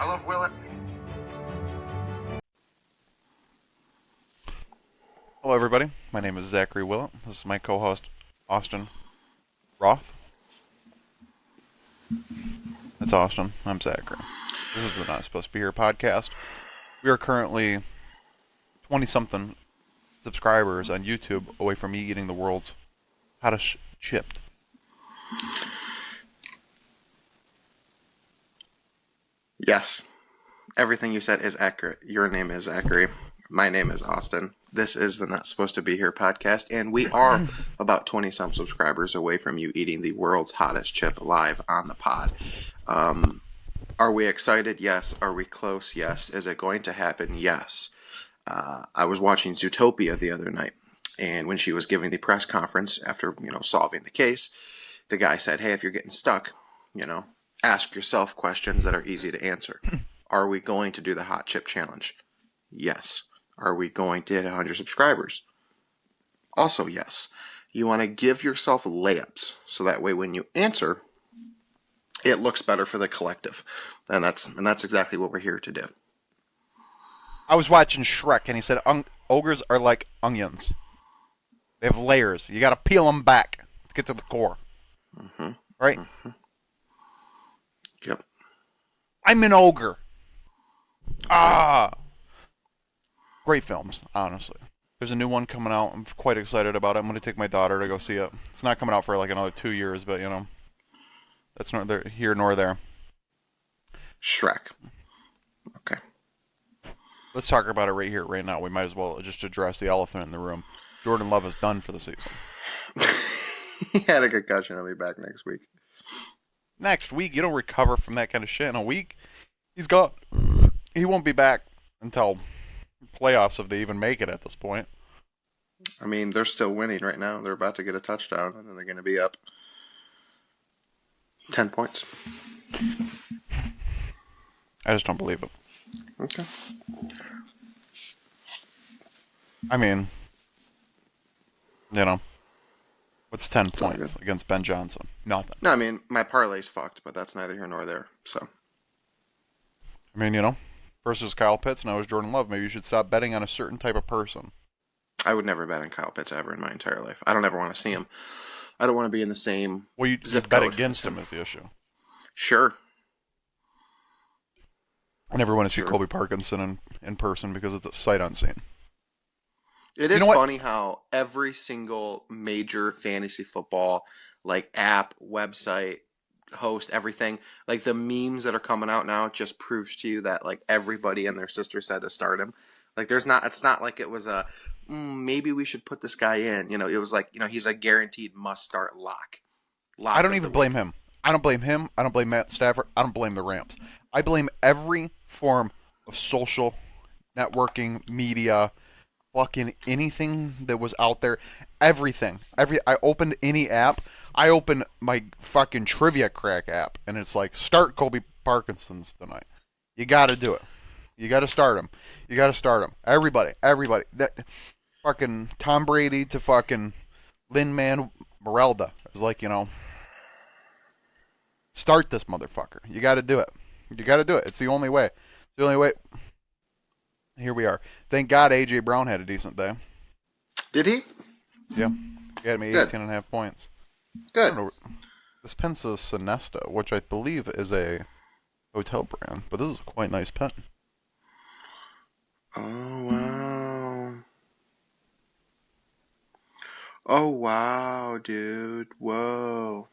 I love Willett. Hello, everybody. My name is Zachary Willett. This is my co-host, Austin Roth. That's Austin. I'm Zachary. This is the Not Supposed to Be Here podcast. We are currently 20-something subscribers on YouTube away from me eating the world's hottest chip. Yes. Everything you said is accurate. Your name is Zachary. My name is Austin. This is the Not Supposed to Be Here podcast, and we are about 20-some subscribers away from you eating the world's hottest chip live on the pod. Are we excited? Yes. Are we close? Yes. Is it going to happen? Yes. I was watching Zootopia the other night, and when she was giving the press conference after, solving the case, the guy said, hey, if you're getting stuck, ask yourself questions that are easy to answer. Are we going to do the hot chip challenge? Yes. Are we going to hit 100 subscribers? Also, yes. You want to give yourself layups so that way when you answer, it looks better for the collective. And that's exactly what we're here to do. I was watching Shrek, and he said ogres are like onions. They have layers. You got to peel them back to get to the core. Mm-hmm. Right? Mm-hmm. Yep. I'm an ogre. Great films, honestly. There's a new one coming out. I'm quite excited about it. I'm going to take my daughter to go see it. It's not coming out for like another 2 years, but that's neither here nor there. Shrek. Okay. Let's talk about it right here, right now. We might as well just address the elephant in the room. Jordan Love is done for the season. He had a concussion. I'll be back next week. Next week? You don't recover from that kind of shit in a week. He's gone. He won't be back until playoffs if they even make it at this point. I mean, they're still winning right now. They're about to get a touchdown, and then they're going to be up 10 points. I just don't believe it. Okay. I mean, what's 10 points against Ben Johnson? Nothing. No, I mean, my parlay's fucked, but that's neither here nor there, so. I mean, versus Kyle Pitts, now is Jordan Love. Maybe you should stop betting on a certain type of person. I would never bet on Kyle Pitts ever in my entire life. I don't ever want to see him. I don't want to be in the same zip bet code against him is the issue. Sure. I never want to see Colby Parkinson in person because it's a sight unseen. It is funny how every single major fantasy football app, website, host, everything, the memes that are coming out now just proves to you that everybody and their sister said to start him. It's not like it was a maybe we should put this guy in. It was he's a guaranteed must start lock. I don't even blame him. I don't blame him. I don't blame Matt Stafford. I don't blame the Rams. I blame every form of social networking, media, fucking anything that was out there. Everything. I opened any app. I opened my fucking Trivia Crack app, and it's start Colby Parkinson's tonight. You got to do it. You got to start him. You got to start him. Everybody. That fucking Tom Brady to fucking Lin-Man Merelda is start this motherfucker. You got to do it. You got to do it. It's the only way. It's the only way. Here we are. Thank God A.J. Brown had a decent day. Did he? Yeah. He had me 18.5 points. Good. This pen says Sinesta, which I believe is a hotel brand, but this is a quite nice pen. Oh, wow. Oh, wow, dude. Whoa.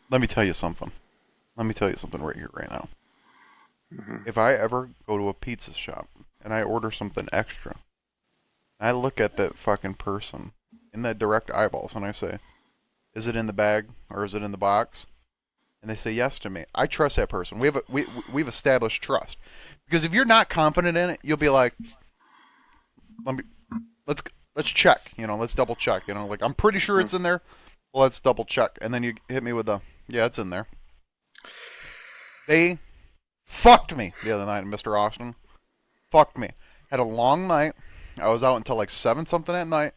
Let me tell you something. Right here, right now. Mm-hmm. If I ever go to a pizza shop and I order something extra, I look at that fucking person in that direct eyeballs and I say, is it in the bag or is it in the box? And they say yes to me. I trust that person. We've established trust. Because if you're not confident in it, you'll be like, let's check. Let's double check. I'm pretty sure it's in there. Well, let's double check. And then you hit me with yeah, it's in there. They fucked me the other night, Mr. Austin. Fucked me. Had a long night. I was out until 7 something at night.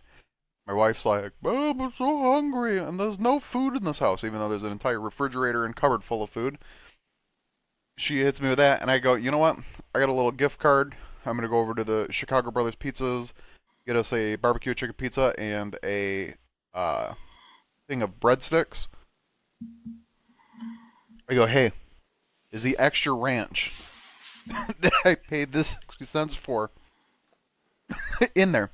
My wife's like, "Mom, I'm so hungry, and there's no food in this house," even though there's an entire refrigerator and cupboard full of food. She hits me with that, and I go, "You know what? I got a little gift card. I'm gonna go over to the Chicago Brothers Pizzas, get us a barbecue chicken pizza and a thing of breadsticks." I go, "Hey, is the extra ranch that I paid this 60 cents for in there?"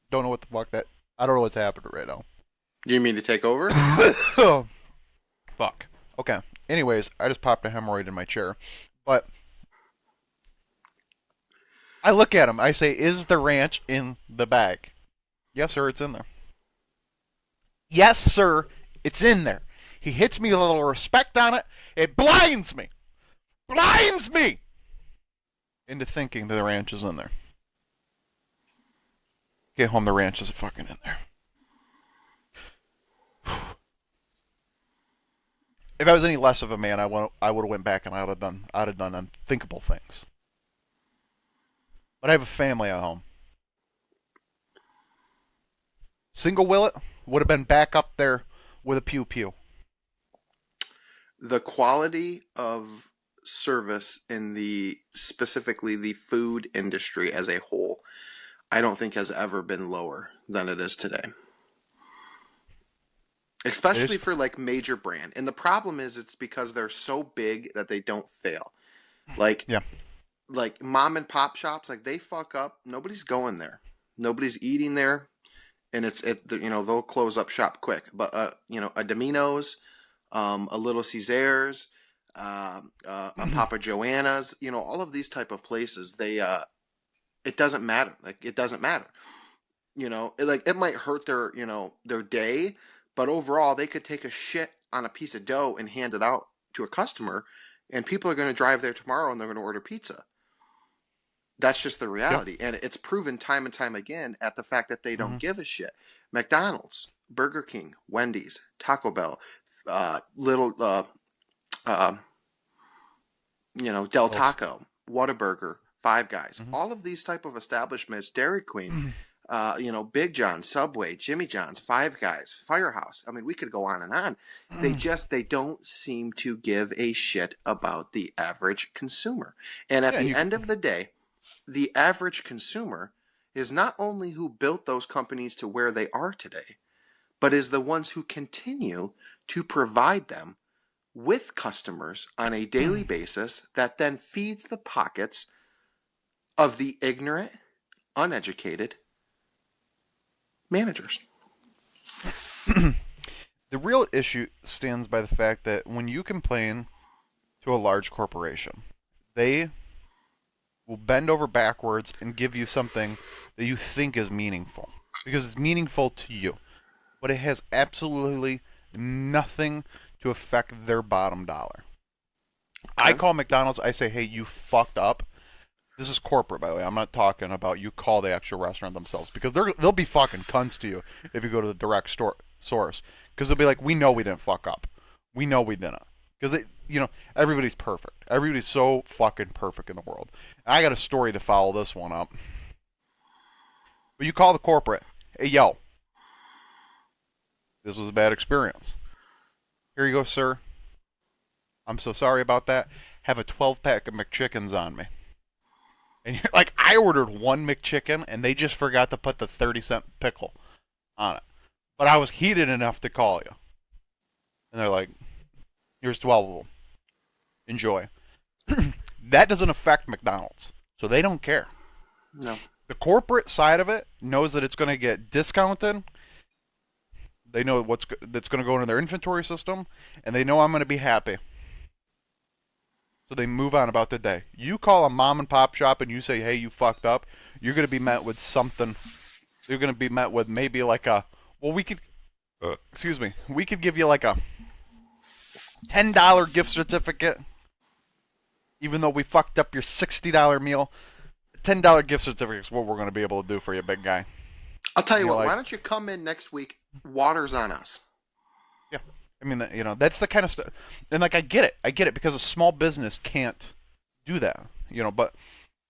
Don't know what the fuck that. I don't know what's happening right now. Do you mean to take over? Oh, fuck. Okay. Anyways, I just popped a hemorrhoid in my chair. But I look at him. I say, "Is the ranch in the bag?" "Yes, sir, it's in there." "Yes, sir, it's in there." He hits me with a little respect on it. It blinds me. Blinds me into thinking that the ranch is in there. Get home, the ranch is fucking in there. If I was any less of a man, I would have went back and I'd have done unthinkable things. But I have a family at home. Single Willett would have been back up there with a pew pew. The quality of service in the specifically the food industry as a whole, I don't think has ever been lower than it is today. Especially for like major brand. And the problem is it's because they're so big that they don't fail. Like Yeah. like mom and pop shops, like they fuck up, nobody's going there. Nobody's eating there, and they'll close up shop quick. But a Domino's, a Little Caesars, a Papa Joanna's, all of these type of places, it doesn't matter. Like it doesn't matter. It might hurt their day, but overall they could take a shit on a piece of dough and hand it out to a customer, and people are going to drive there tomorrow and they're going to order pizza. That's just the Yep. reality, and it's proven time and time again at the fact that they don't Mm-hmm. give a shit. McDonald's, Burger King, Wendy's, Taco Bell, little uh, Del Those. Taco, Whataburger, Five Guys, Mm-hmm. all of these type of establishments, Dairy Queen, Big John, Subway, Jimmy John's, Five Guys, Firehouse. I mean, we could go on and on. They don't seem to give a shit about the average consumer. And at Yeah, and the you. end of the day, the average consumer is not only who built those companies to where they are today, but is the ones who continue to provide them with customers on a daily basis that then feeds the pockets of the ignorant, uneducated managers. The real issue stands by the fact that when you complain to a large corporation, they will bend over backwards and give you something that you think is meaningful because it's meaningful to you, but it has absolutely nothing to affect their bottom dollar. I Okay? call McDonald's, I say, "Hey, you fucked up." This is corporate, by the way. I'm not talking about you call the actual restaurant themselves because they'll be fucking cunts to you if you go to the direct source because they'll be like, "We know we didn't fuck up. We know we didn't." Because everybody's perfect. Everybody's so fucking perfect in the world. And I got a story to follow this one up. But you call the corporate, "Hey, yo, this was a bad experience. Here you go, sir. I'm so sorry about that. Have a 12-pack of McChickens on me." And you're like, "I ordered one McChicken and they just forgot to put the 30-cent pickle on it. But I was heated enough to call you." And they're like, "Here's 12 of them. Enjoy." That doesn't affect McDonald's. So they don't care. No. The corporate side of it knows that it's going to get discounted. They know that's going to go into their inventory system, and they know I'm going to be happy. So they move on about the day. You call a mom and pop shop and you say, "Hey, you fucked up," you're going to be met with something. You're going to be met with maybe like we could, excuse me, we could give you like a $10 gift certificate, even though we fucked up your $60 meal. $10 gift certificate is what we're going to be able to do for you, big guy. I'll tell you And you're what, why like, don't you come in next week? Water's on us. yeah. I mean, that's the kind of stuff. And like, I get it because a small business can't do that. But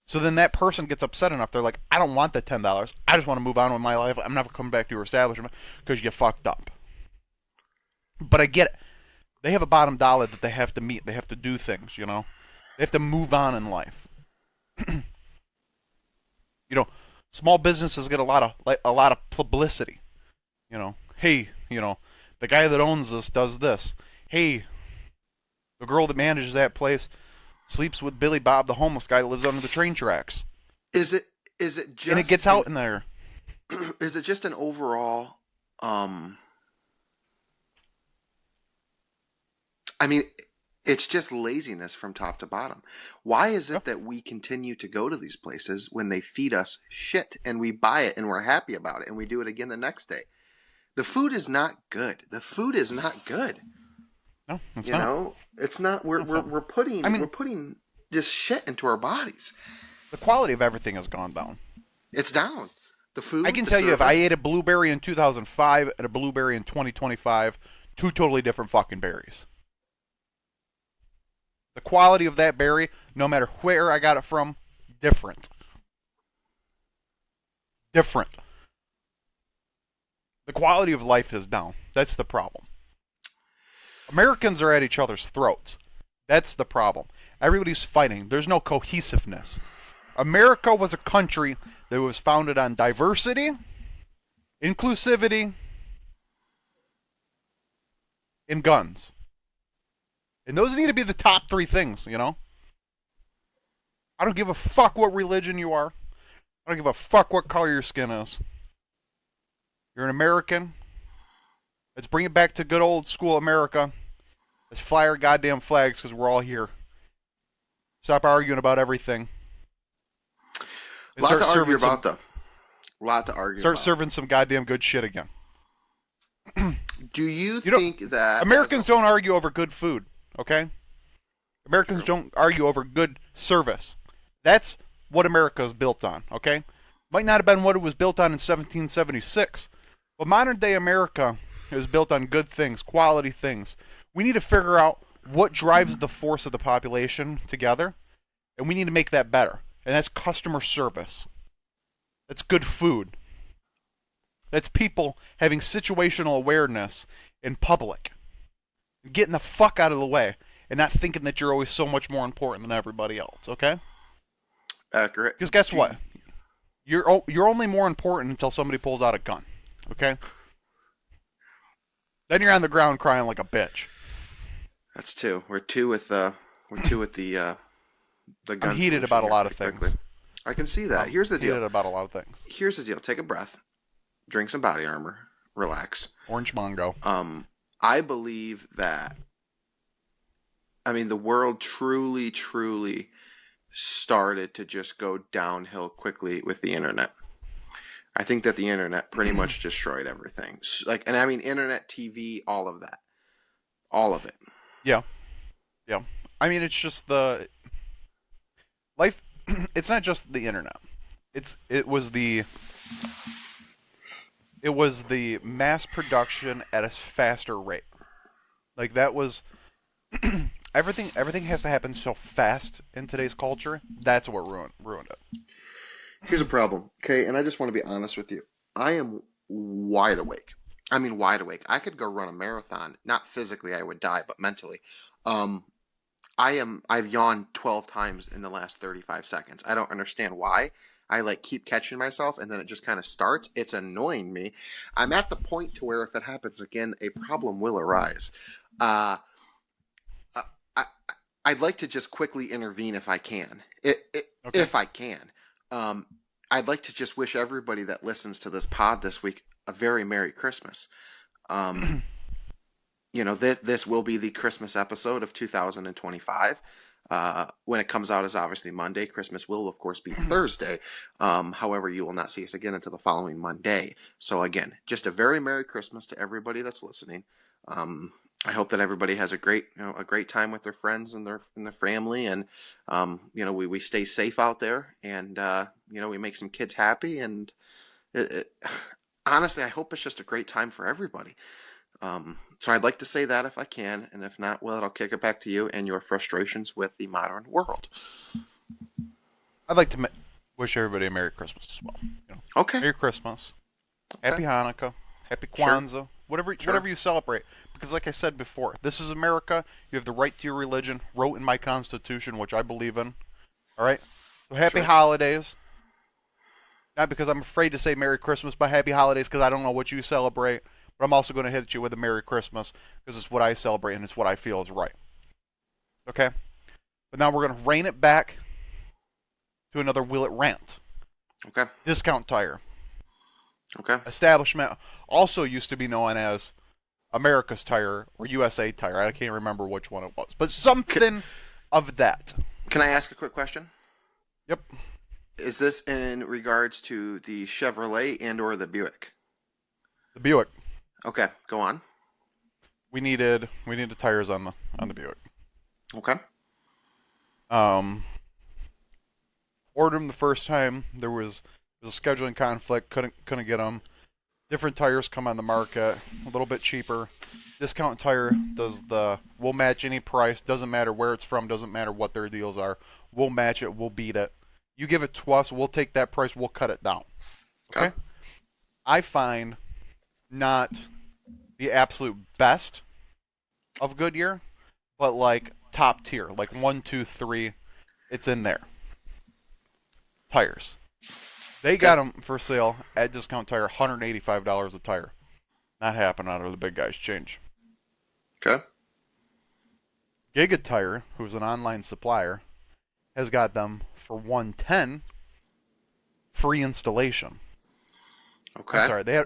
So then that person gets upset enough. They're like, I don't want that $10. I just want to move on with my life. I'm never coming back to your establishment because you fucked up. But I get it. They have a bottom dollar that they have to meet. They have to do things, you know? They have to move on in life. You know, small businesses get a lot of publicity. You know, hey, the guy that owns this does this. Hey, the girl that manages that place sleeps with Billy Bob, the homeless guy that lives under the train tracks. Is it And it just gets out in there. is it just an overall um I mean, it's just laziness from top to bottom. Why is Yeah. it that we continue to go to these places when they feed us shit and we buy it and we're happy about it and we do it again the next day? The food is not good. The food is not good. No, it's You not. know, it's not. We're It's we're, not. we're putting I we're mean, putting this shit into our bodies. the quality of everything has gone down. It's down. The I food, can the tell you if I ate service. a blueberry in 2005 and a blueberry in 2025, two totally different fucking berries. The quality of that berry, no matter where I got it from, different. Different. The quality of life is down. That's the problem. Americans are at each other's throats. That's the problem. Everybody's fighting. There's no cohesiveness. America was a country that was founded on diversity, inclusivity, and guns. And those need to be the top three things, you know? I don't give a fuck what religion you are. I don't give a fuck what color your skin is. You're an American. Let's bring it back to good old school America. Let's fly our goddamn flags because we're all here. Stop arguing about everything. And Lot to argue about though. Lot to argue start about. serving some goddamn good shit again. Do you You know, think that Americans don't argue over good food, okay? Americans don't argue over good service. That's what America is built on, okay? Might not have been what it was built on in 1776, but modern day America is built on good things, quality things. We need to figure out what drives the force of the population together, and we need to make that better. And that's customer service. That's good food. That's people having situational awareness in public. Getting the fuck out of the way and not thinking that you're always so much more important than everybody else, okay? accurate? Because guess what? You're only more important until somebody pulls out a gun, okay? Then you're on the ground crying like a bitch. That's two. We're two with the gun. I'm heated about a lot of things. I can see that. I'm Here's the heated deal. about a lot of things. Here's the deal. Take a breath. Drink some body armor. Relax. Orange Mongo. I believe that. I mean, the world truly, truly started to just go downhill quickly with the internet. I think that the internet pretty much destroyed everything. Like, and I mean, internet, TV, all of that, all of it. Yeah. Yeah. I mean, it's just the life. It's not just the internet. It was the mass production at a faster rate. Like that was everything has to happen so fast in today's culture. That's what ruined it. Here's a problem, okay? And I just want to be honest with you. I am wide awake. I mean, wide awake. I could go run a marathon. Not physically, I would die, but mentally. Um, I've yawned 12 times in the last 35 seconds. I don't understand why. I like keep catching myself and then it just kind of starts. It's annoying me. I'm at the point to where if it happens again, a problem will arise. Uh, I, I'd like to just quickly intervene if I can. Okay. If I can. Um, I'd like to just wish everybody that listens to this pod this week a very Merry Christmas. Um, this will be the Christmas episode of 2025. When it comes out is obviously Monday. Christmas will, of course, be Thursday. However, you will not see us again until the following Monday. So again, just a very Merry Christmas to everybody that's listening. I hope that everybody has a great time with their friends and their family, and we stay safe out there, and we make some kids happy, and honestly, I hope it's just a great time for everybody. So I'd like to say that if I can, and if not, well, I'll kick it back to you and your frustrations with the modern world. I'd like to wish everybody a Merry Christmas as well. You know, Okay. Merry Christmas, Okay. Happy Hanukkah, Happy Sure. Kwanzaa, whatever Sure. whatever you celebrate. Because like I said before, this is America. You have the right to your religion, wrote in my Constitution, which I believe in. All right. So happy Sure. holidays. Not because I'm afraid to say Merry Christmas, but happy holidays because I don't know what you celebrate. But I'm also going to hit you with a Merry Christmas because it's what I celebrate and it's what I feel is right. Okay? But now we're going to rein it back to another Willett rant. Okay. Discount Tire. Okay. Establishment also used to be known as America's Tire or USA Tire. I can't remember which one it was. But something of that. Can I ask a quick question? Yep. Is this in regards to the Chevrolet and or the Buick? The Buick. Okay, go on. We needed tires on the Buick. Okay. Um ordered them the first time. There was a scheduling conflict. Couldn't get them. Different tires come on the market, a little bit cheaper. Discount Tire does the we'll match any price. Doesn't matter where it's from. Doesn't matter what their deals are. We'll match it. We'll beat it. You give it to us. We'll take that price. We'll cut it down. Okay. I find not the absolute best of Goodyear, but like top tier, like 1, 2, 3. It's in there. Tires. They got them for sale at Discount Tire, $185 a tire. Not happening out of the big guys change. Okay. Giga Tire, who's an online supplier, has got them for 110, free installation. Okay. I'm sorry,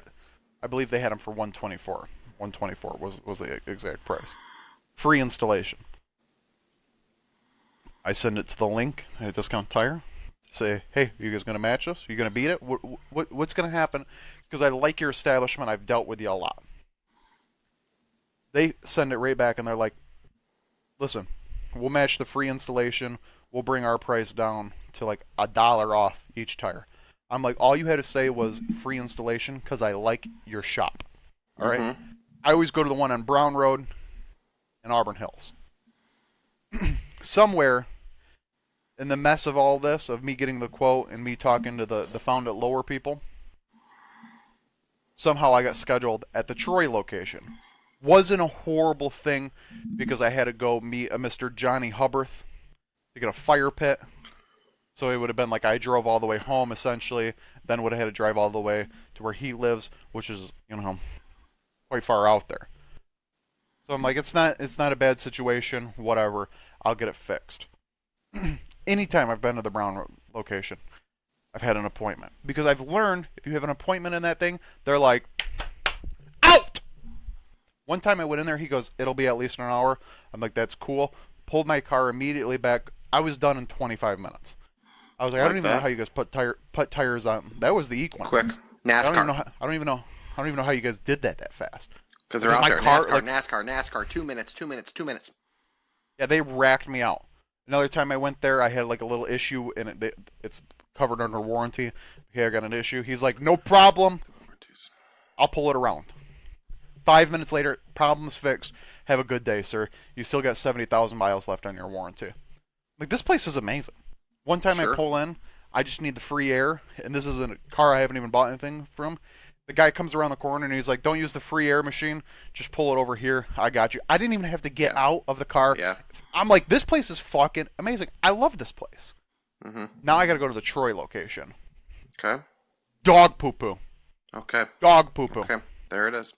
I believe they had them for 124. 124 was the exact price. Free installation. I send it to the link at Discount Tire. Say, hey, you guys gonna match us? You gonna beat it? What's gonna happen? Because I like your establishment. I've dealt with you a lot. They send it right back and they're like, listen, we'll match the free installation. We'll bring our price down to like $1 off each tire. I'm like, all you had to say was free installation because I like your shop. All right. Mm-hmm. I always go to the one on Brown Road in Auburn Hills. Somewhere in the mess of all this, of me getting the quote and me talking to the Found It Lower people, somehow I got scheduled at the Troy location. Wasn't a horrible thing because I had to go meet a Mr. Johnny Hubbarth to get a fire pit. So it would have been like I drove all the way home essentially, then would have had to drive all the way to where he lives, which is, quite far out there. So I'm like, it's not a bad situation, whatever. I'll get it fixed. Anytime I've been to the Brown location, I've had an appointment. Because I've learned if you have an appointment in that thing, they're like, out! One time I went in there, he goes, it'll be at least an hour. I'm like, that's cool. Pulled my car immediately back. I was done in 25 minutes. I was like, I don't even know how you guys put tires on. That was the Equine. Quick. I don't NASCAR. even know how you guys did that fast. Because they're out there. car, NASCAR. 2 minutes. Yeah, they racked me out. Another time I went there, I had like a little issue, and it's covered under warranty. Okay, I got an issue. He's like, no problem. I'll pull it around. 5 minutes later, problem's fixed. Have a good day, sir. You still got 70,000 miles left on your warranty. Like, this place is amazing. One time I pull in, I just need the free air, and this is a car I haven't even bought anything from. The guy comes around the corner and he's like, don't use the free air machine. Just pull it over here. I got you. I didn't even have to get out of the car. Yeah. I'm like, this place is fucking amazing. I love this place. Mm-hmm. Now I got to go to the Troy location. Okay. Dog poo-poo. Okay. Dog poo-poo. Okay. There it is.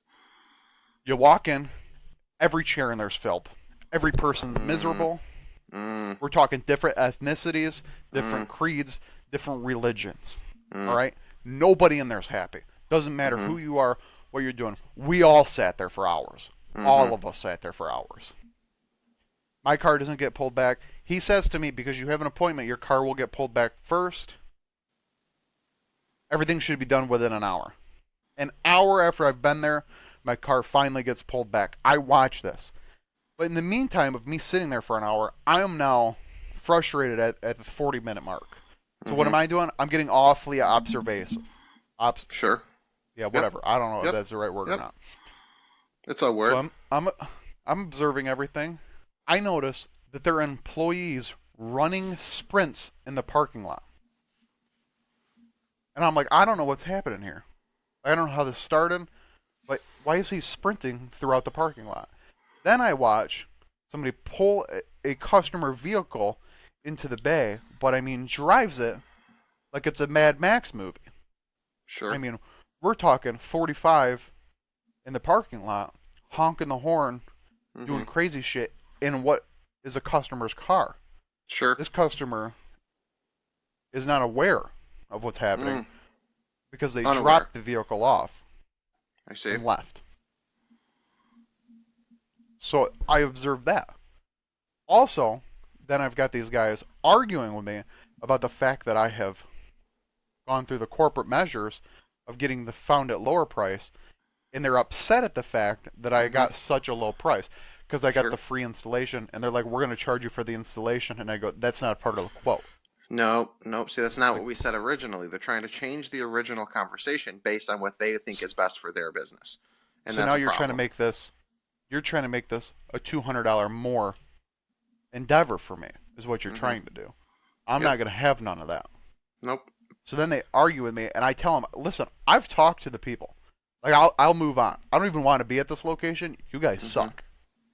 You walk in, every chair in there's filled. Every person's miserable. We're talking different ethnicities, different creeds, different religions. All right? Nobody in there's happy. Doesn't matter who you are, what you're doing. We all sat there for hours. All of us sat there for hours. My car doesn't get pulled back. He says to me, because you have an appointment, your car will get pulled back first. Everything should be done within an hour. An hour after I've been there, my car finally gets pulled back. I watch this. But in the meantime of me sitting there for an hour, I am now frustrated at the 40-minute mark. So what am I doing? I'm getting awfully observation. Sure. Yeah, whatever. I don't know if that's the right word or not. It's a word. So I'm observing everything. I notice that there are employees running sprints in the parking lot. And I'm like, I don't know what's happening here. I don't know how this started, but why is he sprinting throughout the parking lot? Then I watch somebody pull a customer vehicle into the bay, but I mean drives it like it's a Mad Max movie. I Sure. mean, we're talking 45 in the parking lot, honking the horn, Mm-hmm. doing crazy shit in what is a customer's car. Sure. This customer is not aware of what's happening Mm. because they Unaware. dropped the vehicle off I see. and left. So I observed that. Also, then I've got these guys arguing with me about the fact that I have gone through the corporate measures of getting the found at lower price, and they're upset at the fact that I Mm-hmm. got such a low price because I got Sure. the free installation, and they're like, "We're going to charge you for the installation," and I go, "That's not part of the quote." No, nope. See, that's not Like, what we said originally. They're trying to change the original conversation based on what they think is best for their business, and so now that's a problem. you're trying to make this a $200 more endeavor for me, is what you're Mm-hmm. trying to do. I'm Yep. not going to have none of that. Nope. So then they argue with me, and I tell them, listen, I've talked to the people. Like, I'll move on. I don't even want to be at this location. You guys Mm-hmm. suck.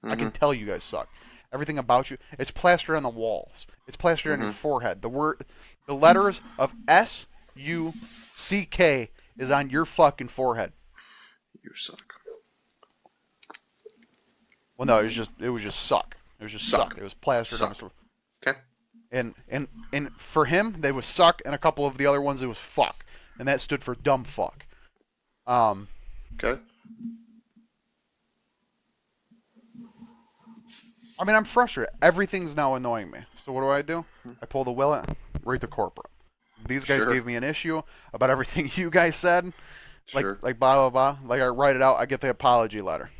I Mm-hmm. can tell you guys suck. Everything about you, it's plastered on the walls. It's plastered on your Mm-hmm. forehead. The letters of SUCK is on your fucking forehead. You suck. Well, no, it was just suck. It was just suck. Suck. It was plastered on his. Suck. Okay. And for him, they was suck, and a couple of the other ones it was fuck, and that stood for dumb fuck. Um, Okay. I mean, I'm frustrated. Everything's now annoying me. So what do? I pull the Willett, right to corporate. These guys Sure. gave me an issue about everything you guys said, Sure. like blah blah blah. Like I write it out, I get the apology letter,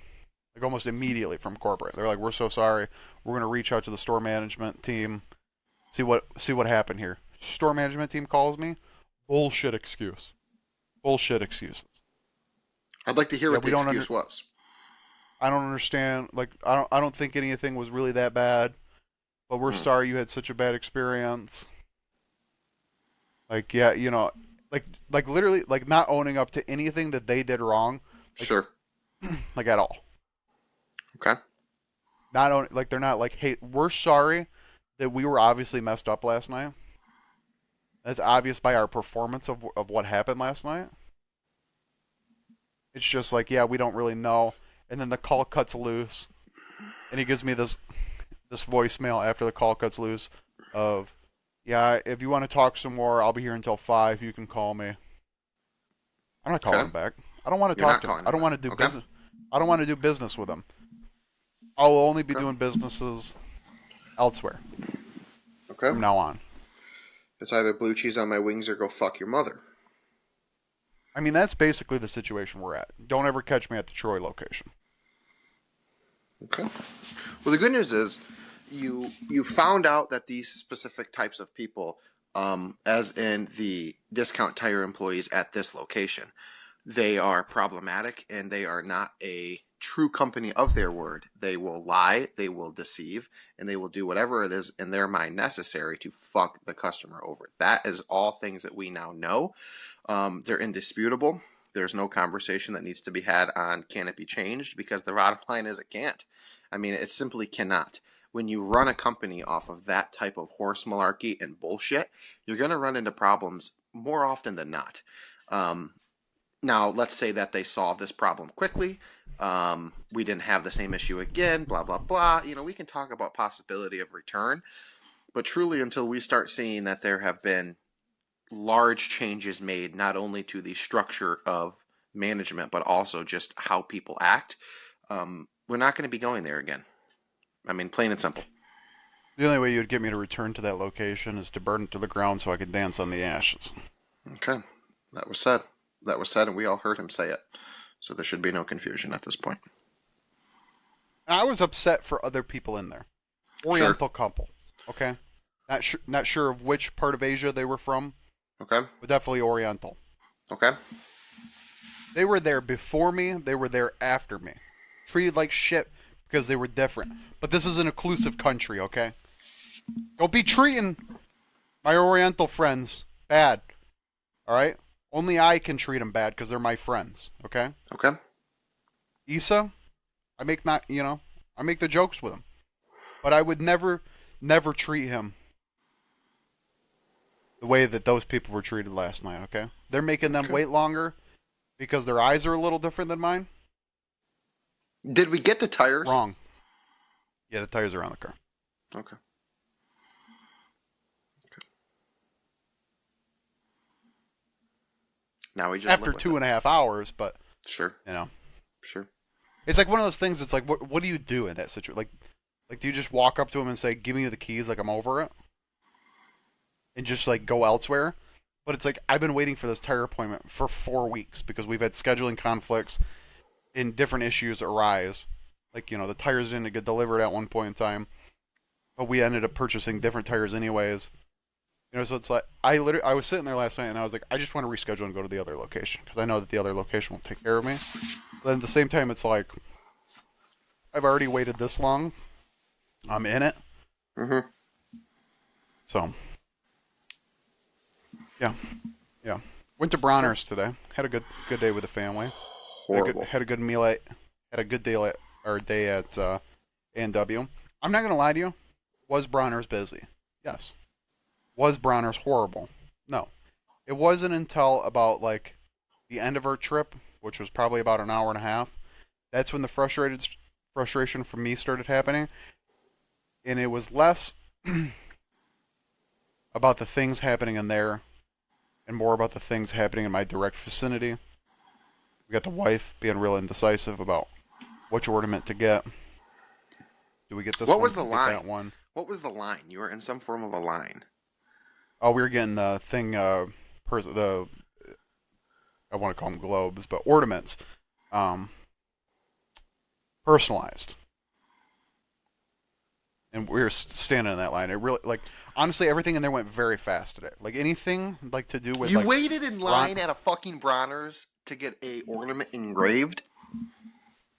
like almost immediately from corporate. They're like, "We're so sorry. We're gonna reach out to the store management team, see what happened here." Store management team calls me, bullshit excuse, bullshit excuses. I'd like to hear Yeah, what the we don't excuse was. I don't understand. Like I don't think anything was really that bad, but we're Hmm. sorry you had such a bad experience. Like yeah, like literally like not owning up to anything that they did wrong, like Sure. like at all. Okay. Not own like they're not like, hey, we're sorry that we were obviously messed up last night. That's obvious by our performance of what happened last night. It's just like, yeah, we don't really know. And then the call cuts loose, and he gives me this voicemail after the call cuts loose of, yeah, if you want to talk some more, I'll be here until 5. You can call me. I'm not calling Okay. him back. I don't want to You're talk not to him. calling I them don't back. want to do Okay. business. I don't want to do business with him. I'll only be Okay. doing businesses elsewhere Okay. from now on. It's either blue cheese on my wings or go fuck your mother. I mean, that's basically the situation we're at. Don't ever catch me at the Troy location. Okay. Well, the good news is you found out that these specific types of people, as in the discount tire employees at this location, they are problematic and they are not a true company of their word. They will lie, they will deceive, and they will do whatever it is in their mind necessary to fuck the customer over. That is all things that we now know. They're indisputable. There's no conversation that needs to be had on can it be changed, because the bottom line is it can't. I mean, it simply cannot. When you run a company off of that type of horse malarkey and bullshit, you're going to run into problems more often than not. Now, let's say that they solve this problem quickly. We didn't have the same issue again, blah, blah, blah. You know, we can talk about possibility of return, but truly until we start seeing that there have been large changes made, not only to the structure of management, but also just how people act, we're not going to be going there again. I mean, plain and simple. The only way you'd get me to return to that location is to burn it to the ground so I could dance on the ashes. Okay. That was said. That was said, and we all heard him say it. So there should be no confusion at this point. And I was upset for other people in there. Oriental couple, okay? Not sure of which part of Asia they were from, Okay. but definitely Oriental. Okay. They were there before me, they were there after me. Treated like shit because they were different. But this is an inclusive country, okay? Don't be treating my Oriental friends bad, alright? Only I can treat them bad because they're my friends. Okay. Okay. Issa, I make not I make the jokes with him, but I would never treat him the way that those people were treated last night. Okay. They're making them Okay. wait longer because their eyes are a little different than mine. Did we get the tires? Wrong. Yeah, the tires are on the car. Okay. Now we just After live with 2.5 hours, but it. Sure. you know, Sure. it's like one of those things. It's like, what do you do in that situation? Like, do you just walk up to him and say, "Give me the keys," like I'm over it, and just like go elsewhere? But it's like I've been waiting for this tire appointment for 4 weeks because we've had scheduling conflicts and different issues arise. Like, the tires didn't get delivered at one point in time, but we ended up purchasing different tires anyways. So it's like I was sitting there last night and I was like, I just want to reschedule and go to the other location because I know that the other location will take care of me. But then at the same time, it's like I've already waited this long. I'm in it. Mm-hmm. So yeah, yeah. Went to Bronner's today. Had a good day with the family. Horrible. Had a good meal at had a good day at A&W. I'm not gonna lie to you. Was Bronner's busy? Yes. Was Bronner's horrible? No. It wasn't until about like the end of our trip, which was probably about an hour and a half. That's when the frustration from me started happening, and it was less about the things happening in there and more about the things happening in my direct vicinity. We got the wife being real indecisive about which ornament to get. Do we get this What one? was Do the we get that line? one? What was the line? You were in some form of a line. Oh, we were getting the thing, the I want to call them globes, but ornaments, um, personalized. And we were standing in that line. It really, like, honestly, everything in there went very fast today. Like anything like to do with You like waited in Ron, line at a fucking Bronner's to get a ornament engraved?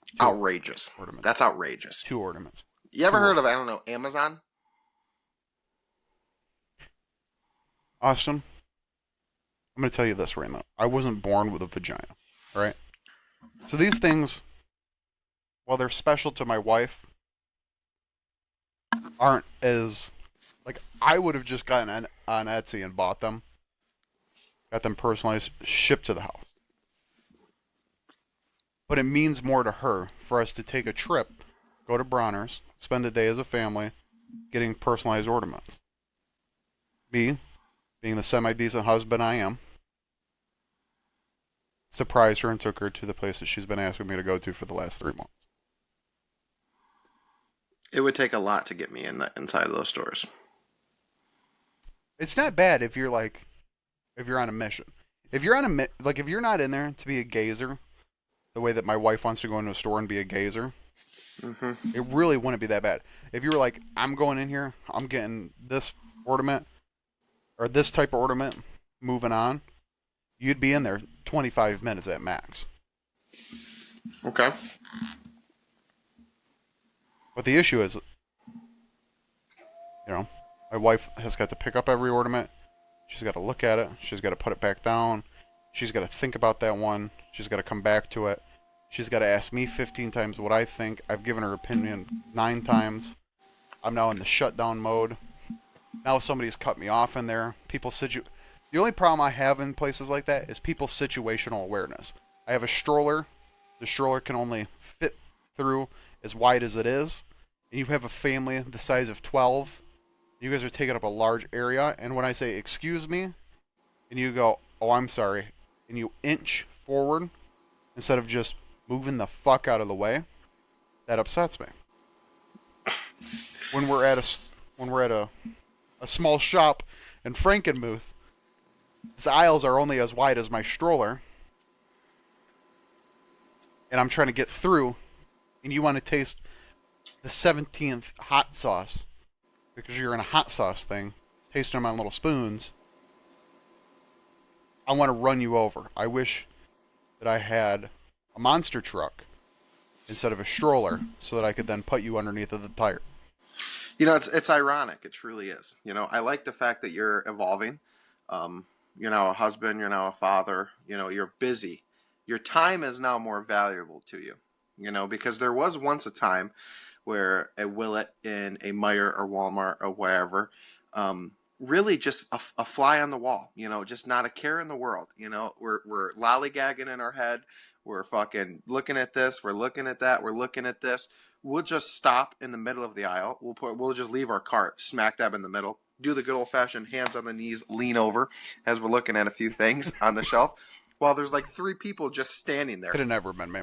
two Outrageous. ornaments, That's outrageous. two ornaments, You ever two heard of, I ornaments. don't know, Amazon? Austin, I'm gonna tell you this right now. I wasn't born with a vagina. All right. So these things, while they're special to my wife, aren't as like I would have just gotten on Etsy and bought them, got them personalized, shipped to the house. But it means more to her for us to take a trip, go to Bronner's, spend a day as a family, getting personalized ornaments. Me, being the semi-decent husband I am, surprised her and took her to the place that she's been asking me to go to for the last 3 months. It would take a lot to get me inside of those stores. It's not bad if you're on a mission. If you're on if you're not in there to be a gazer, the way that my wife wants to go into a store and be a gazer, Mm-hmm. it really wouldn't be that bad. If you were like, I'm going in here, I'm getting this ornament or this type of ornament, moving on, you'd be in there 25 minutes at max. Okay. But the issue is, my wife has got to pick up every ornament. She's got to look at it. She's got to put it back down. She's got to think about that one. She's got to come back to it. She's got to ask me 15 times what I think. I've given her opinion 9 times. I'm now in the shutdown mode. Now somebody's cut me off in there. The only problem I have in places like that is people's situational awareness. I have a stroller. The stroller can only fit through as wide as it is. And you have a family the size of 12. You guys are taking up a large area. And when I say, excuse me, and you go, oh, I'm sorry, and you inch forward instead of just moving the fuck out of the way, that upsets me. When we're at a small shop in Frankenmuth, its aisles are only as wide as my stroller, and I'm trying to get through, and you want to taste the 17th hot sauce because you're in a hot sauce thing, tasting them on little spoons. I want to run you over. I wish that I had a monster truck instead of a stroller so that I could then put you underneath of the tire. It's ironic. It truly is. I like the fact that you're evolving. You're now a husband. You're now a father. You're busy. Your time is now more valuable to you. Because there was once a time where a Willett in a Meijer or Walmart or wherever, really just a fly on the wall, just not a care in the world. We're lollygagging in our head. We're fucking looking at this. We're looking at that. We're looking at this. We'll just stop in the middle of the aisle. We'll just leave our cart smack dab in the middle. Do the good old fashioned hands on the knees, lean over as we're looking at a few things on the shelf, while there's like three people just standing there. Could have never been me.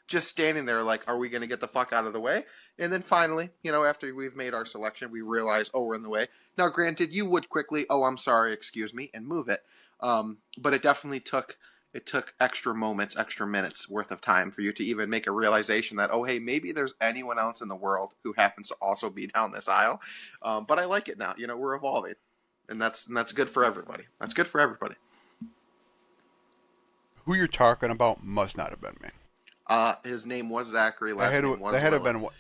Just standing there like, are we going to get the fuck out of the way? And then finally, after we've made our selection, we realize, oh, we're in the way. Now, granted, you would quickly, oh, I'm sorry, excuse me, and move it. But it definitely took extra moments, extra minutes worth of time for you to even make a realization that, oh, hey, maybe there's anyone else in the world who happens to also be down this aisle. But I like it now. We're evolving. And that's good for everybody. That's good for everybody. Who you're talking about must not have been me. His name was Zachary. Last name was That had to Willett. have been.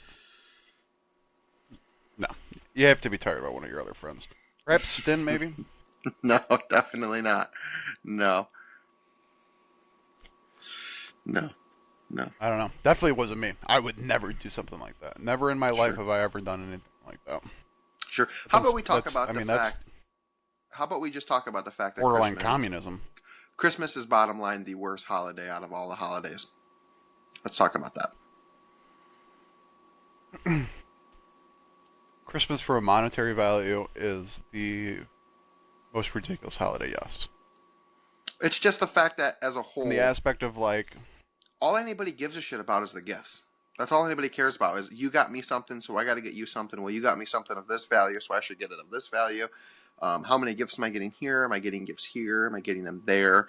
No, you have to be talking about one of your other friends. Perhaps Stin, maybe. No, definitely not. No. I don't know. Definitely wasn't me. I would never do something like that. Never in my life have I ever done anything like that. Sure. How about we talk about the fact? How about we just talk about the fact that borderline communism. Christmas is bottom line the worst holiday out of all the holidays. Let's talk about that. Christmas for a monetary value is the most ridiculous holiday, yes. It's just the fact that as a whole, in the aspect of like, all anybody gives a shit about is the gifts. That's all anybody cares about is you got me something, so I got to get you something. Well, you got me something of this value, so I should get it of this value. How many gifts am I getting here? Am I getting gifts here? Am I getting them there?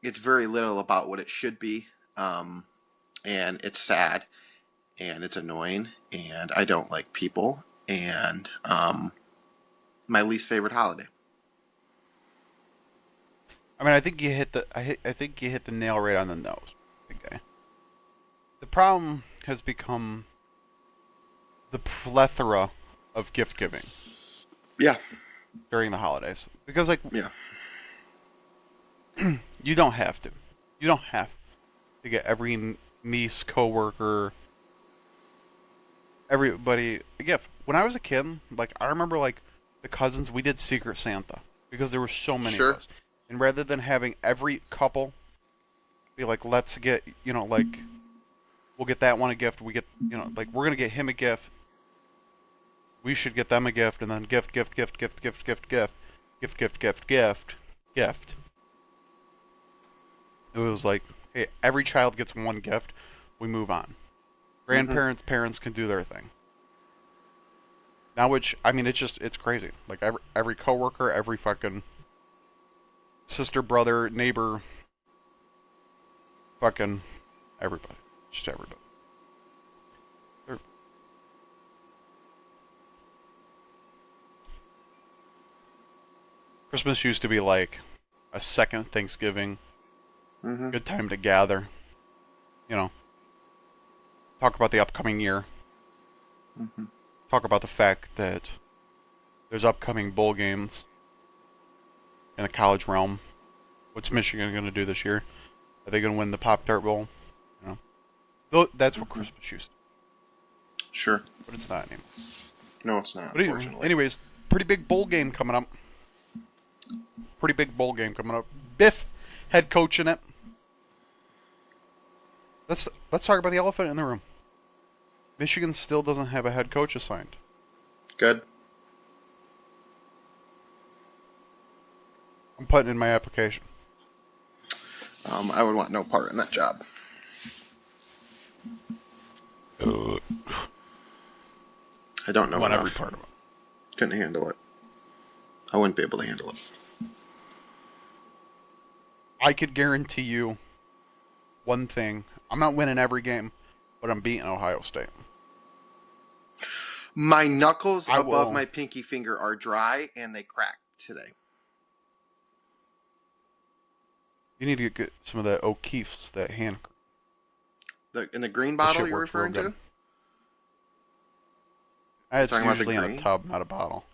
It's very little about what it should be. And it's sad. And it's annoying. And I don't like people. And my least favorite holiday. I mean, I think you hit the nail right on the nose. Okay. The problem has become the plethora of gift giving. Yeah. During the holidays, because like, yeah, you don't have to. You don't have to get every niece, coworker, everybody a gift. When I was a kid, like I remember, like the cousins, we did Secret Santa because there were so many of us, and rather than having every couple be like, let's get, like, we'll get that one a gift. We get, like we're gonna get him a gift. We should get them a gift, and then gift. It was like, hey, every child gets one gift. We move on. Grandparents, parents can do their thing. Now, it's crazy. Like every coworker, every fucking sister, brother, neighbor, fucking everybody, just everybody. Christmas used to be like a second Thanksgiving. Good time to gather. Talk about the upcoming year. Talk about the fact that there's upcoming bowl games in the college realm. What's Michigan going to do this year? Are they going to win the Pop-Tart Bowl? That's what Christmas used to be. Sure. But it's not anymore. No, it's not, unfortunately. Anyways, pretty big bowl game coming up. Biff, head coach in it. Let's talk about the elephant in the room. Michigan still doesn't have a head coach assigned. Good. I'm putting in my application. I would want no part in that job. I don't know enough. Every part of it. Couldn't handle it. I wouldn't be able to handle it. I could guarantee you one thing. I'm not winning every game, but I'm beating Ohio State. My knuckles above my pinky finger are dry, and they cracked today. You need to get some of that O'Keefe's, that hand. In the green bottle you're referring to? It's usually in a tub, not a bottle.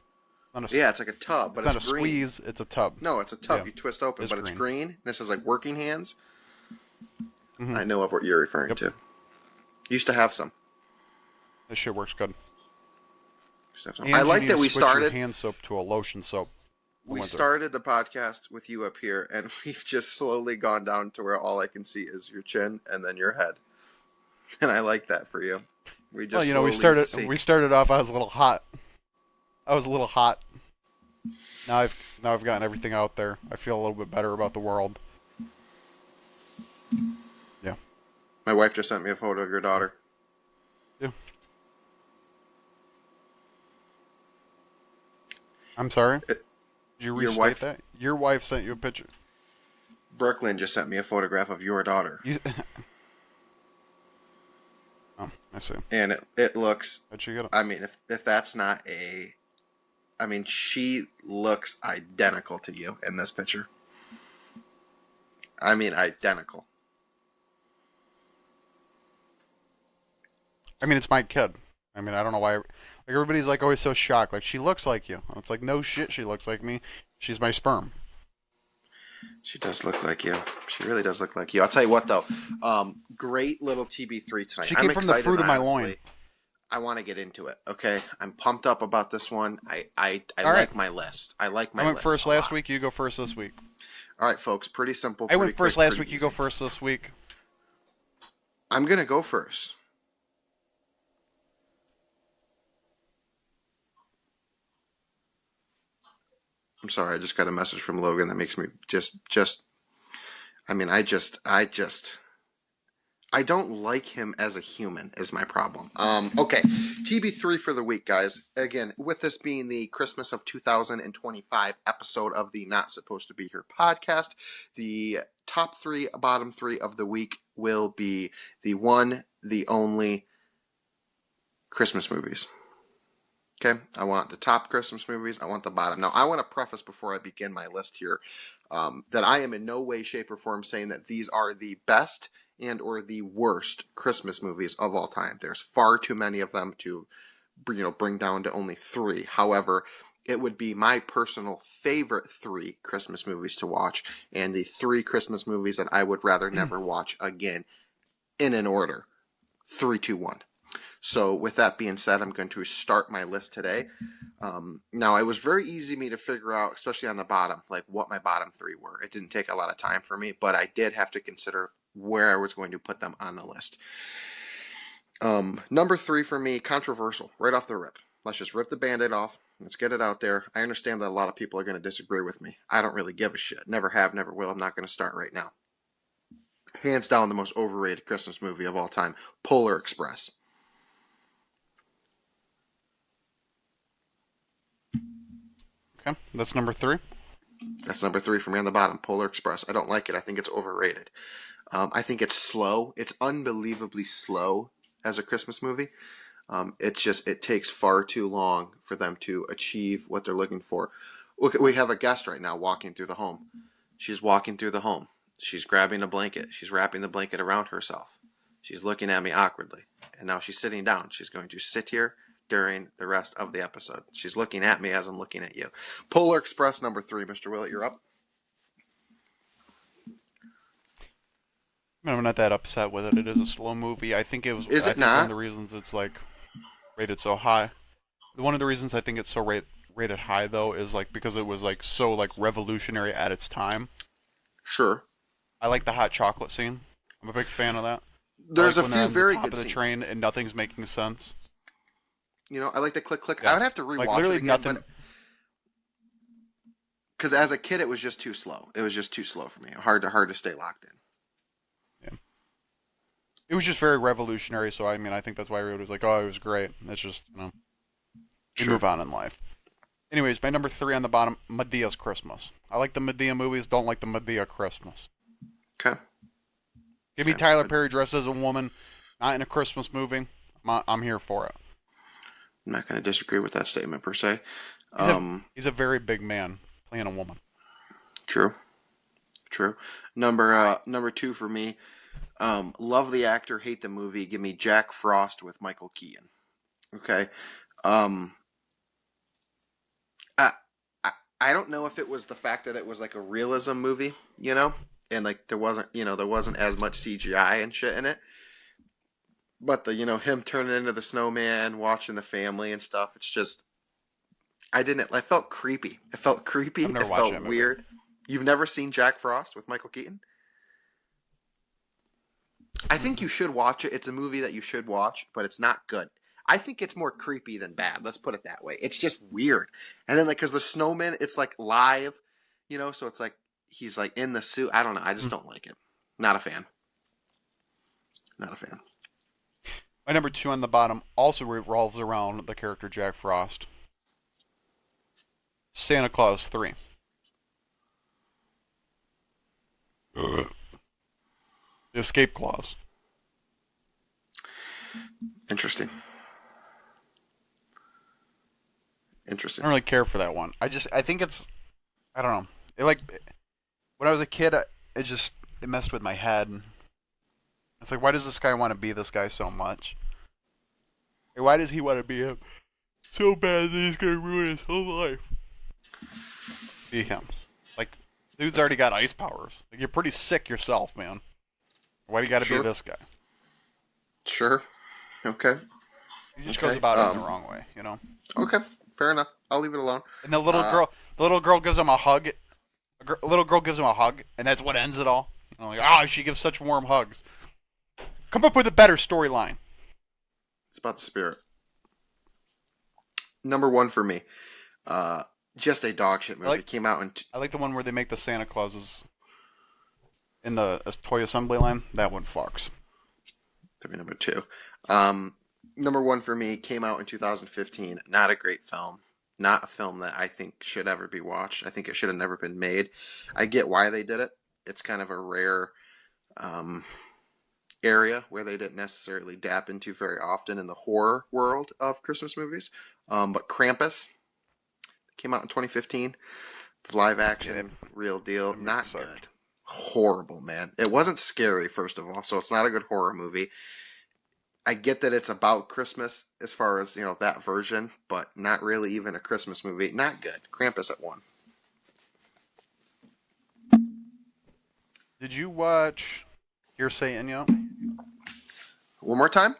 Not a, Yeah, it's like a tub, it's but not it's a green. squeeze. It's a tub. No, it's a Yeah, tub you twist open, it's but it's green. green. And it says like working hands. Mm-hmm. I know of what you're referring Yep. to. Used to have some. This shit works good. Used to have some. I And you like need that to we switch your started. hand soap to a lotion soap for We winter. started the podcast with you up here, and we've just slowly gone down to where all I can see is your chin and then your head. And I like that for you. We Well, just you know, we slowly started sink. we started off. I was a little hot. I was a little hot. Now I've gotten everything out there. I feel a little bit better about the world. Yeah. My wife just sent me a photo of your daughter. Yeah. I'm sorry. It, Did you your restate wife, that? Your wife sent you a picture. Brooklyn, just sent me a photograph of your daughter. You. Oh, I see. And it looks, How'd you get it? I mean, if that's not a, I mean, she looks identical to you in this picture. I mean, identical. I mean, it's my kid. I mean, I don't know why. Like everybody's like always so shocked. Like she looks like you. It's like no shit. She looks like me. She's my sperm. She does look like you. She really does look like you. I'll tell you what, though. Great little TB3 tonight. She I'm came from the excited, fruit of my honestly. loin. I want to get into it. Okay, I'm pumped up about this one. I All like right. my list. I like my I went list first a last lot. week. You go first this week. All right, folks. Pretty simple. I went first quick, last pretty week. You go easy. first this week. I'm gonna go first. I'm sorry. I just got a message from Logan that makes me just. I mean, I don't like him as a human is my problem. Okay, TB3 for the week, guys. Again, with this being the Christmas of 2025 episode of the Not Supposed to Be Here podcast, the top three, bottom three of the week will be the one, the only Christmas movies. Okay, I want the top Christmas movies. I want the bottom. Now, I want to preface before I begin my list here that I am in no way, shape, or form saying that these are the best and or the worst Christmas movies of all time. There's far too many of them to, bring down to only three. However, it would be my personal favorite three Christmas movies to watch, and the three Christmas movies that I would rather never watch again in an order: 3, 2, 1. So with that being said, I'm going to start my list today. Now, it was very easy for me to figure out, especially on the bottom, like what my bottom three were. It didn't take a lot of time for me, but I did have to consider where I was going to put them on the list. Number three for me, controversial, right off the rip. Let's just rip the Band-Aid off. Let's get it out there. I understand that a lot of people are going to disagree with me. I don't really give a shit. Never have, never will. I'm not going to start right now. Hands down, the most overrated Christmas movie of all time, Polar Express. Okay, that's number three. That's number three for me on the bottom, Polar Express. I don't like it. I think it's overrated. I think it's slow. It's unbelievably slow as a Christmas movie. It takes far too long for them to achieve what they're looking for. Look, we have a guest right now walking through the home. She's walking through the home. She's grabbing a blanket. She's wrapping the blanket around herself. She's looking at me awkwardly. And now she's sitting down. She's going to sit here during the rest of the episode. She's looking at me as I'm looking at you. Polar Express number three. Mr. Willett, you're up. I'm not that upset with it. It is a slow movie. I think it was. Is I it think one of not? the reasons it's like rated so high. One of the reasons I think it's so rated high though is like because it was like so like revolutionary at its time. Sure. I like the hot chocolate scene. I'm a big fan of that. I There's like a when they're few on the very top good of the scenes. train and nothing's making sense. I like the click click. Yeah. I would have to rewatch Like literally it again, nothing. but because as a kid it was just too slow. It was just too slow for me. Hard to stay locked in. Yeah. It was just very revolutionary. So I mean, I think that's why everybody was like, "Oh, it was great." It's just you Sure. move on in life. Anyways, my number three on the bottom, Medea's Christmas. I like the Medea movies. Don't like the Medea Christmas. Okay. Give me Okay. Tyler Perry dressed as a woman, not in a Christmas movie. I'm here for it. I'm not going to disagree with that statement per se. He's a very big man playing a woman. True. Number two for me. Love the actor, hate the movie. Give me Jack Frost with Michael Keaton. Okay. I don't know if it was the fact that it was like a realism movie, and like there wasn't as much CGI and shit in it. But the him turning into the snowman, watching the family and stuff, it's just I didn't. I felt creepy. It felt creepy. I've never It watched felt that movie. weird. You've never seen Jack Frost with Michael Keaton? I think you should watch it. It's a movie that you should watch, but it's not good. I think it's more creepy than bad. Let's put it that way. It's just weird. And then like because the snowman, it's like live, so it's like he's like in the suit. I don't know. I just don't like it. Not a fan. Not a fan. My number two on the bottom also revolves around the character Jack Frost. Santa Claus 3. The Escape Clause. Interesting. I Interesting. don't really care for that one. I think it's, I don't know. When I was a kid, it messed with my head. It's like, why does this guy want to be this guy so much? Like, why does he want to be him so bad that he's gonna ruin his whole life? Be him. Like, dude's already got ice powers. Like, you're pretty sick yourself, man. Why do you gotta be Sure. this guy? Sure. Okay. He just Okay. goes about it in the wrong way, Okay. Fair enough. I'll leave it alone. And the little girl gives him a hug. A little girl gives him a hug, and that's what ends it all. She gives such warm hugs. Come up with a better storyline. It's about the spirit. Number one for me. Just a dog shit movie. Came out in. I like the one where they make the Santa Clauses in the toy assembly line. That one fucks. Could be number two. Number one for me came out in 2015. Not a great film. Not a film that I think should ever be watched. I think it should have never been made. I get why they did it. It's kind of a rare area where they didn't necessarily dap into very often in the horror world of Christmas movies. But Krampus came out in 2015. Live action, real deal. Not good. Horrible, man. It wasn't scary, first of all, so it's not a good horror movie. I get that it's about Christmas as far as, that version, but not really even a Christmas movie. Not good. Krampus at 1. Did you watch Dear Satan yet? One more time?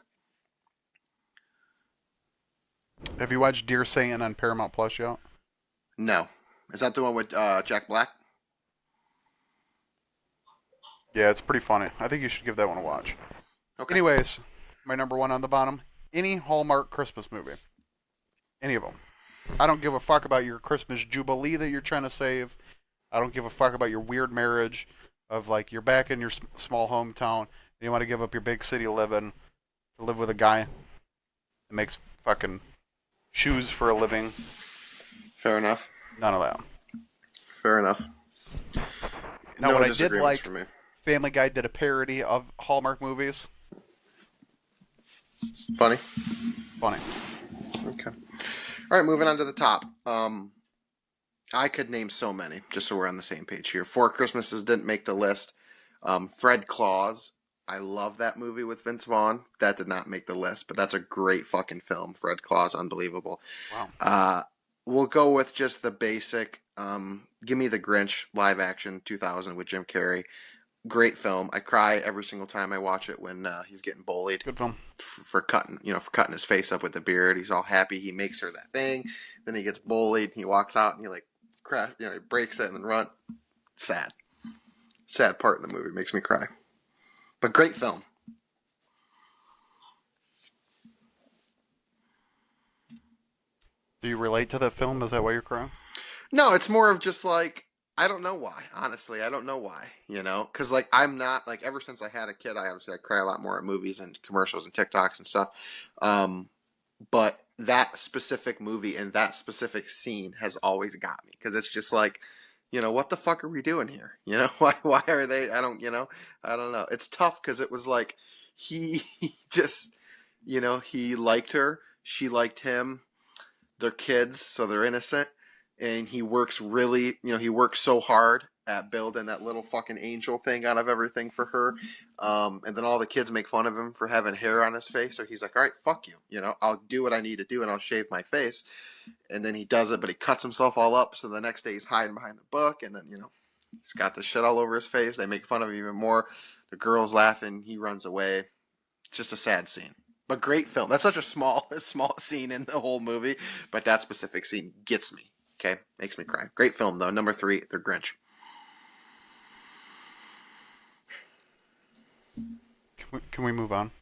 Have you watched Dear Satan on Paramount Plus yet? No. Is that the one with Jack Black? Yeah, it's pretty funny. I think you should give that one a watch. Okay. Anyways, my number one on the bottom. Any Hallmark Christmas movie. Any of them. I don't give a fuck about your Christmas jubilee that you're trying to save. I don't give a fuck about your weird marriage of like you're back in your small hometown and you want to give up your big city living to live with a guy that makes fucking shoes for a living. Fair enough. None of that. Fair enough. Now, No what I did disagreements like, for me. Family Guy did a parody of Hallmark movies. Funny. Funny. Okay. All right, moving on to the top. I could name so many, just so we're on the same page here. Four Christmases didn't make the list. Fred Claus. I love that movie with Vince Vaughn. That did not make the list, but that's a great fucking film. Fred Claus, unbelievable. Wow. We'll go with just the basic. Give me the Grinch live action 2000 with Jim Carrey. Great film. I cry every single time I watch it when he's getting bullied. Good film. For cutting his face up with the beard. He's all happy. He makes her that thing. Then he gets bullied. He walks out and he crash. He breaks it and then run. Sad. Sad part in the movie. Makes me cry. But great film. Do you relate to that film? Is that why you're crying? No, it's more of just I don't know why. Honestly, I don't know why. Because I'm not ever since I had a kid. I cry a lot more at movies and commercials and TikToks and stuff. But that specific movie and that specific scene has always got me because it's just what the fuck are we doing here? Why are they? I don't know. It's tough because it was he just he liked her, she liked him, they're kids, so they're innocent. And he works really, he works so hard at building that little fucking angel thing out of everything for her. And then all the kids make fun of him for having hair on his face. So he's like, all right, fuck you. You know, I'll do what I need to do and I'll shave my face. And then he does it, but he cuts himself all up. So the next day he's hiding behind the book. And then, you know, he's got the shit all over his face. They make fun of him even more. The girl's laughing. He runs away. It's just a sad scene. But great film. That's such a small scene in the whole movie. But that specific scene gets me. Okay? Makes me cry. Great film, though. Number 3, The Grinch. Can we move on?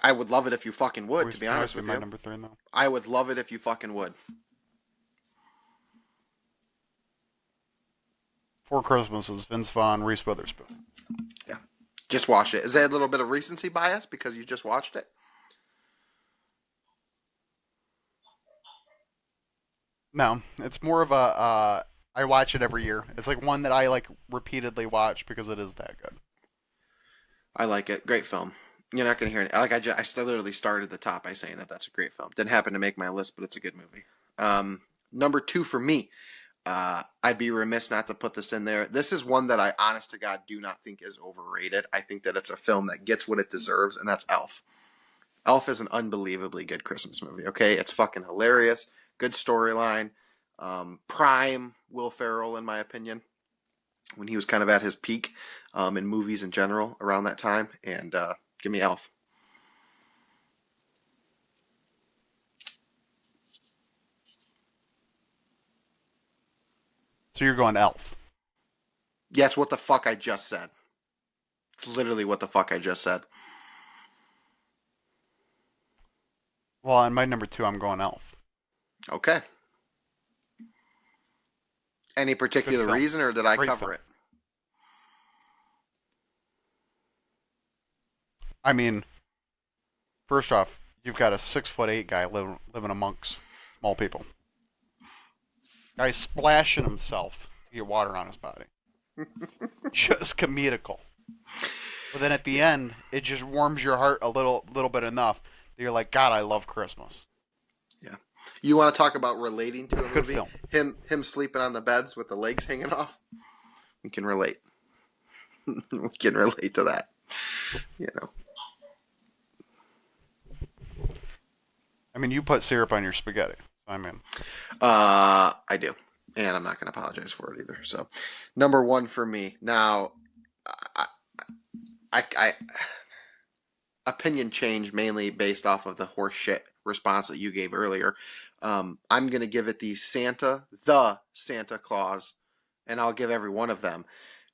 I would love it if you fucking would, to be honest with you. Number 3 now. I would love it if you fucking would. 4 Christmases, Vince Vaughn, Reese Witherspoon. Yeah. Just watch it. Is that a little bit of recency bias because you just watched it? No, it's more of a I watch it every year. It's like one that I like repeatedly watch because it is that good. I like it. Great film. You're not going to hear it. Like I literally started the top by saying that that's a great film. Didn't happen to make my list, but it's a good movie. Number 2 for me. I'd be remiss not to put this in there. This is one that I, honest to God, do not think is overrated. I think that it's a film that gets what it deserves, and that's Elf. Elf is an unbelievably good Christmas movie, okay? It's fucking hilarious. Good storyline. Prime Will Ferrell, in my opinion, when he was kind of at his peak in movies in general around that time. And give me Elf. So you're going Elf. Yeah, it's what the fuck I just said. It's literally what the fuck I just said. Well, on my number 2, I'm going Elf. Okay. Any particular reason, or did I Great cover film. it? I mean, first off, you've got a 6'8" guy living amongst small people. Guy's splashing himself to get water on his body. Just comedical. But then at the end, it just warms your heart a little bit enough that you're like, God, I love Christmas. Yeah. You want to talk about relating to a Good movie? film. Him sleeping on the beds with the legs hanging off. We can relate. We can relate to that. You know. I mean, you put syrup on your spaghetti. So I'm in. I do. And I'm not going to apologize for it either. So, number 1 for me. Now, I opinion change mainly based off of the horse shit response that you gave earlier. I'm going to give it the Santa Claus, and I'll give every one of them.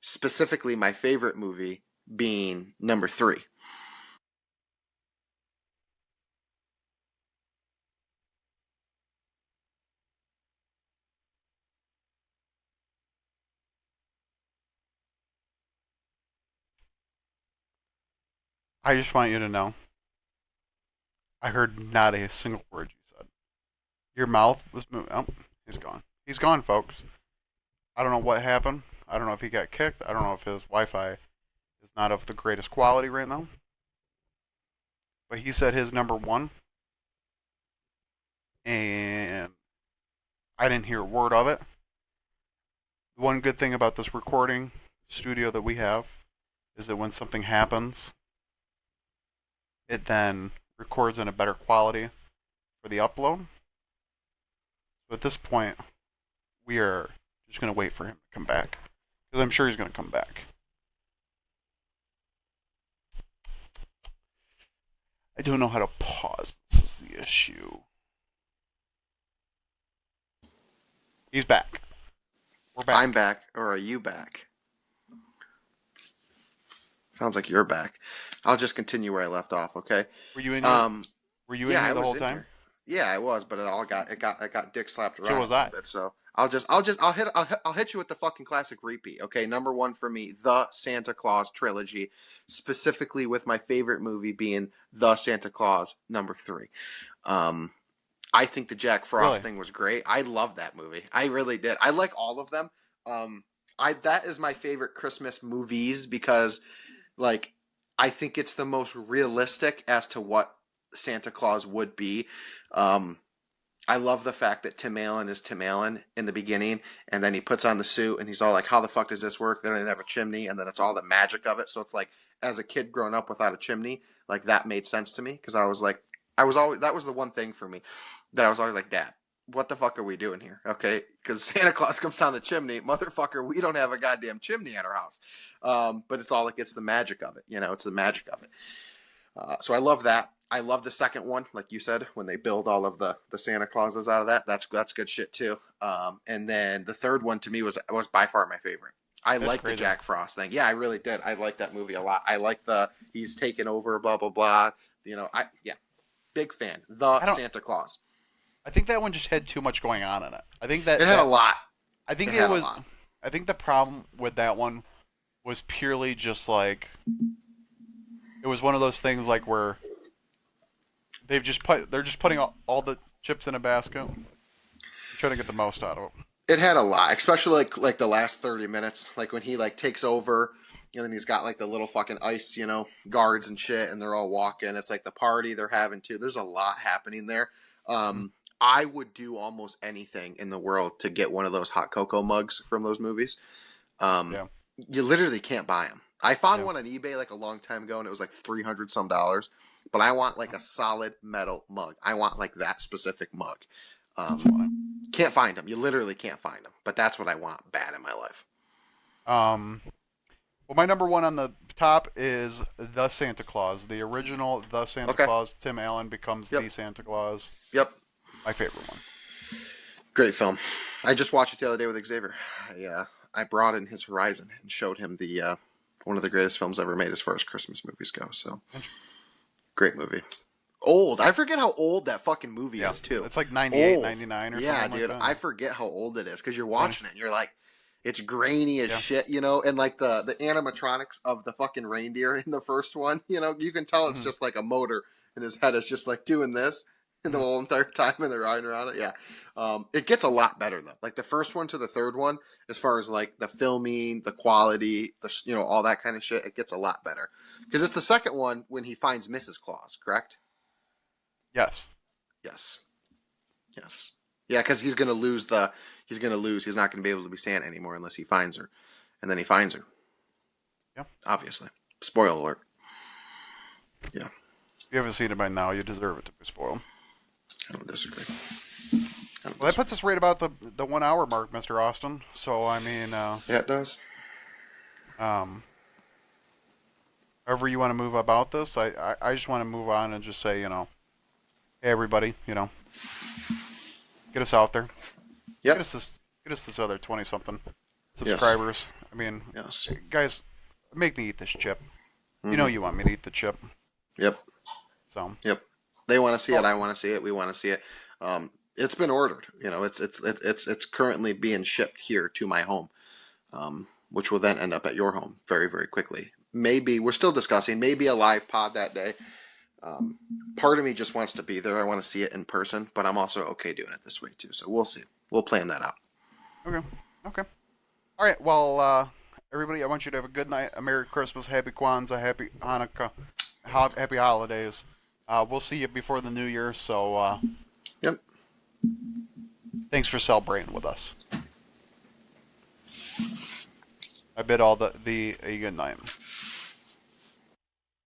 Specifically, my favorite movie being number 3. I just want you to know, I heard not a single word you said. Your mouth was moving. Oh, he's gone. He's gone, folks. I don't know what happened. I don't know if he got kicked. I don't know if his Wi-Fi is not of the greatest quality right now. But he said his number 1, and I didn't hear a word of it. The one good thing about this recording studio that we have is that when something happens, it then records in a better quality for the upload. So at this point, we are just going to wait for him to come back, because I'm sure he's going to come back. I don't know how to pause. This is the issue. He's back. We're back. I'm back, or are you back? Sounds like you're back. I'll just continue where I left off, okay? Were you in here? Were you in Yeah, here I the was whole in time? here. Yeah, I was, but it got dick slapped around So was a little I. bit. So I'll hit you with the fucking classic repeat. Okay, number 1 for me, the Santa Claus trilogy, specifically with my favorite movie being the Santa Claus number 3. I think the Jack Frost thing was great. I love that movie. I really did. I like all of them. That is my favorite Christmas movies because, like, I think it's the most realistic as to what Santa Claus would be. I love the fact that Tim Allen is Tim Allen in the beginning, and then he puts on the suit, and he's all like, "How the fuck does this work?" Then they have a chimney, and then it's all the magic of it. So it's like, as a kid growing up without a chimney, like that made sense to me because I was like, I was always that was the one thing for me that I was always like, Dad, what the fuck are we doing here? Okay, because Santa Claus comes down the chimney, motherfucker. We don't have a goddamn chimney at our house, but it's all like it's the magic of it. It's the magic of it. So I love that. I love the second one, like you said, when they build all of the Santa Clauses out of that. That's good shit too. And then the third one to me was by far my favorite. I like the Jack Frost thing. Yeah, I really did. I like that movie a lot. I like the he's taken over, blah blah blah. Big fan. The Santa Claus. I think that one just had too much going on in it. I think that it had a lot. I think it was. I think the problem with that one was purely just like it was one of those things like where they're just putting all the chips in a basket, trying to get the most out of it. It had a lot, especially like the last 30 minutes, like when he like takes over, and then he's got like the little fucking ice, guards and shit, and they're all walking. It's like the party they're having too. There's a lot happening there. I would do almost anything in the world to get one of those hot cocoa mugs from those movies. Yeah. You literally can't buy them. I found one on eBay like a long time ago, and it was like $300 some. But I want like a solid metal mug. I want like that specific mug. Can't find them. You literally can't find them. But that's what I want bad in my life. Well, my number one on the top is The Santa Claus. The original The Santa Claus. Tim Allen becomes the Santa Claus. Yep. My favorite one. Great film. I just watched it the other day with Xavier. I broadened his horizon and showed him the one of the greatest films ever made as far as Christmas movies go. So, great movie. Old. I forget how old that fucking movie is, too. It's like 98, 99 or something. Yeah, dude. I forget how old it is because you're watching it and you're like, it's grainy as shit, and like the animatronics of the fucking reindeer in the first one, you can tell it's just like a motor and his head is just like doing this the whole entire time and they're riding around it. Yeah. It gets a lot better though. Like the first one to the third one, as far as like the filming, the quality, all that kind of shit, it gets a lot better. Because it's the second one when he finds Mrs. Claus, correct? Yes. Yeah, because he's gonna lose. He's not gonna be able to be Santa anymore unless he finds her, and then he finds her. Yeah. Obviously. Spoiler alert. Yeah. If you haven't seen it by now, you deserve it to be spoiled. I don't disagree. Well, that puts us right about the 1 hour mark, Mr. Austin. So I mean. Yeah, it does. However you want to move about this, I just want to move on and just say, hey everybody, get us out there. Yep. Get us this other 20-something subscribers. Yes. I mean, yes. Guys, make me eat this chip. Mm-hmm. You want me to eat the chip. Yep. So. Yep. They want to see it. I want to see it. We want to see it. It's been ordered. It's currently being shipped here to my home, which will then end up at your home very, very quickly. Maybe we're still discussing maybe a live pod that day. Part of me just wants to be there. I want to see it in person, but I'm also okay doing it this way too. So we'll see. We'll plan that out. Okay. All right. Well, everybody, I want you to have a good night, a Merry Christmas, Happy Kwanzaa, Happy Hanukkah, Happy Holidays. We'll see you before the New Year. So. Yep. Thanks for celebrating with us. I bid all a good night.